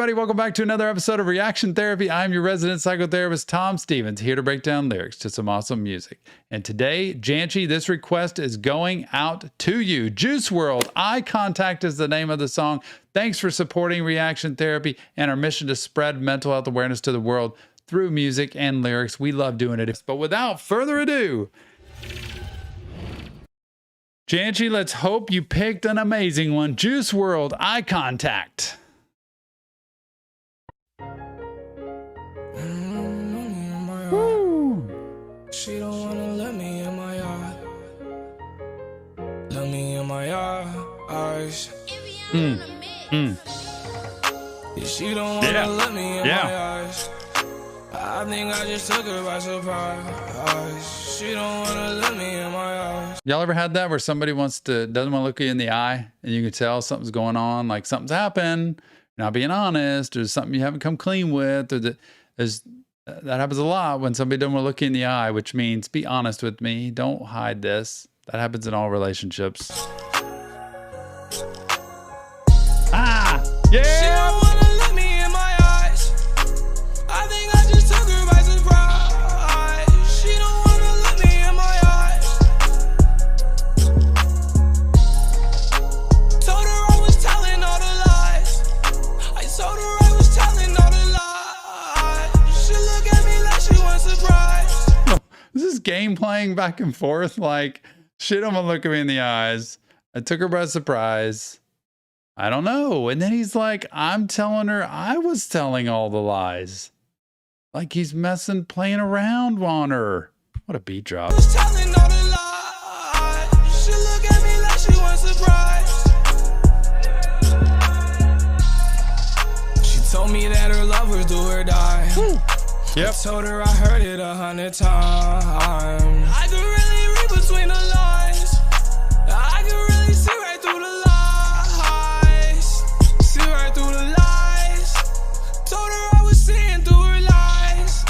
everybody? Welcome back to another episode of Reaction Therapy. I'm your resident psychotherapist, Tom Stevens, here to break down lyrics to some awesome music. And today, Janchi, this request is going out to you. Juice WRLD, Eye Contact is the name of the song. Thanks for supporting Reaction Therapy and our mission to spread mental health awareness to the world through music and lyrics. We love doing it. But without further ado, Janchi, let's hope you picked an amazing one. Juice WRLD, Eye Contact. She don't wanna let me in my yard. Let me in my eyes. Yeah, she don't wanna let me in my eyes. I think I just took her by surprise. She don't wanna let me in my eyes. Y'all ever had that where somebody doesn't want to look you in the eye and you can tell something's going on, like something's happened, you're not being honest, or something you haven't come clean with, or that happens a lot when somebody doesn't want to look you in the eye, which means be honest with me. Don't hide this. That happens in all relationships. Yeah! She don't wanna let me in my eyes. I think I just took her by surprise. She don't wanna let me in my eyes. Told her I was telling all the lies. I told her I was telling all the lies. She look at me like she wants surprise. This is game playing back and forth. Like, she don't want to look at me in the eyes. I took her by surprise. I don't know. And then he's like, I'm telling her I was telling all the lies. Like he's playing around on her. What a beat drop. I was telling all the lies. She look at me like she wants surprise. She told me that her love was do or die. Yep. I told her I heard it 100 times. I could really read between the lines. I could really see right through the lies. See right through the lies. Told her I was seeing through her lies.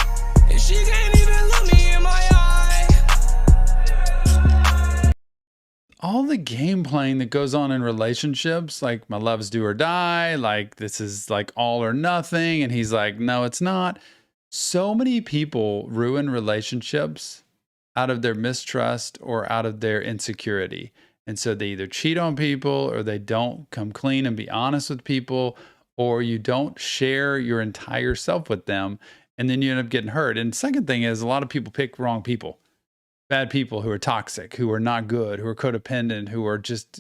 And she can't even look me in my eye. All the game playing that goes on in relationships, like my love's do or die, like this is like all or nothing. And he's like, no, it's not. So many people ruin relationships out of their mistrust or out of their insecurity. And so they either cheat on people, or they don't come clean and be honest with people, or you don't share your entire self with them, and then you end up getting hurt. And second thing is, a lot of people pick wrong people. Bad people who are toxic, who are not good, who are codependent, who are just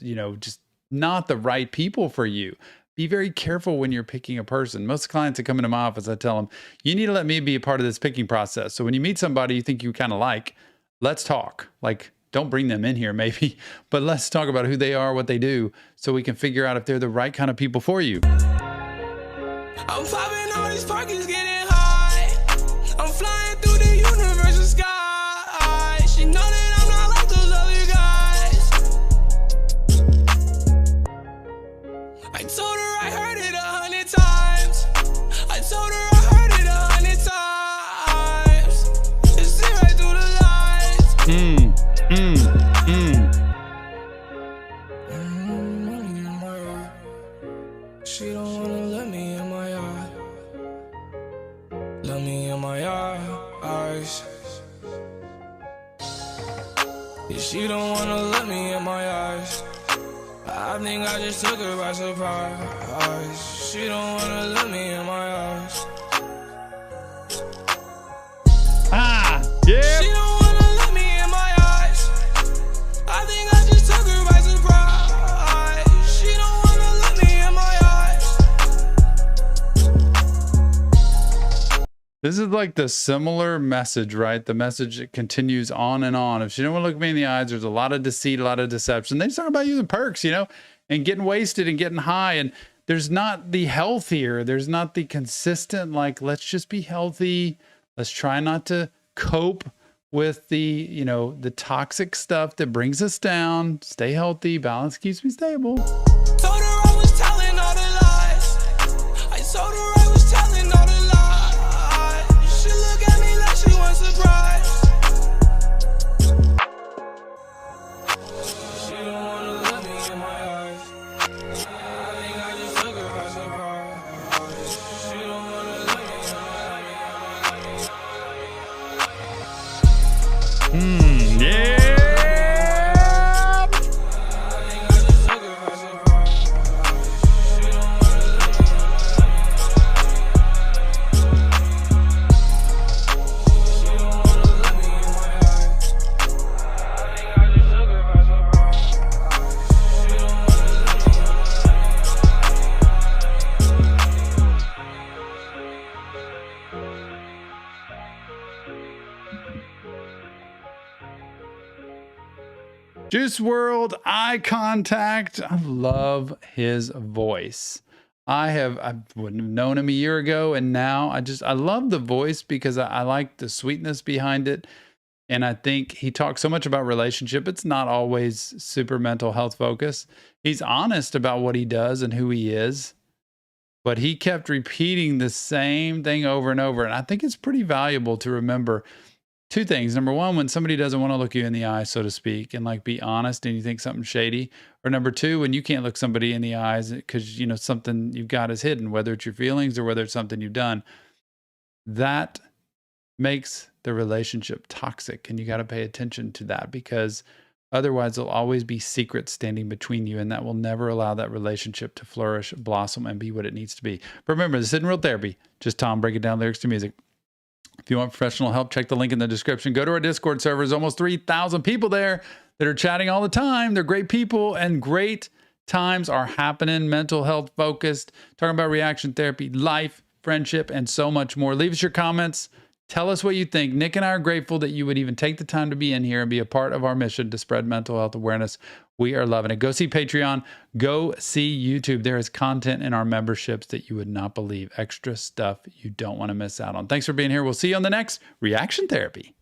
not the right people for you. Be very careful when you're picking a person. Most clients that come into my office, I tell them, you need to let me be a part of this picking process. So when you meet somebody you think you kind of like, let's talk. Like, don't bring them in here maybe, but let's talk about who they are, what they do, so we can figure out if they're the right kind of people for you. I'm popping all these pockets, getting high. I'm flying through the universe and sky. She know that I'm not like those other guys. I told her I heard it 100 times. I told her I heard it 100 times. You see right through the lies. She don't wanna let me in my yard. Let me in my eyes. Yeah, she don't wanna let me in my eyes. I think I just took her by surprise. She don't wanna let me in my eyes. Yeah. She don't wanna let me in my eyes. I think I just took her by surprise. She don't wanna let me in my eyes. This is like the similar message, right? The message that continues on and on. If she don't want to look me in the eyes, there's a lot of deceit, a lot of deception. They talk about using perks, and getting wasted and getting high. And there's not the health here. There's not the consistent, like, let's just be healthy. Let's try not to cope with the, the toxic stuff that brings us down. Stay healthy. Balance keeps me stable. Told her I was telling all the lies. I told her I was telling all the lies. She look at me like she wants surprise. She don't wanna let me in my eyes. I think I just took her by surprise. Yeah. Juice WRLD, eye contact. I love his voice. I wouldn't have known him a year ago, and now I love the voice because I like the sweetness behind it. And I think he talks so much about relationship. It's not always super mental health focused. He's honest about what he does and who he is, but he kept repeating the same thing over and over. And I think it's pretty valuable to remember two things. Number one, when somebody doesn't want to look you in the eye, so to speak, and like be honest and you think something's shady. Or number two, when you can't look somebody in the eyes because, you know, something you've got is hidden, whether it's your feelings or whether it's something you've done, that makes the relationship toxic. And you got to pay attention to that, because otherwise there'll always be secrets standing between you, and that will never allow that relationship to flourish, blossom, and be what it needs to be. But remember, this isn't real therapy, just Tom breaking down lyrics to music. If you want professional help, check the link in the description. Go to our Discord server. There's almost 3,000 people there that are chatting all the time. They're great people, and great times are happening. Mental health focused, talking about reaction therapy, life, friendship, and so much more. Leave us your comments. Tell us what you think. Nick and I are grateful that you would even take the time to be in here and be a part of our mission to spread mental health awareness. We are loving it. Go see Patreon. Go see YouTube. There is content in our memberships that you would not believe. Extra stuff you don't want to miss out on. Thanks for being here. We'll see you on the next Reaction Therapy.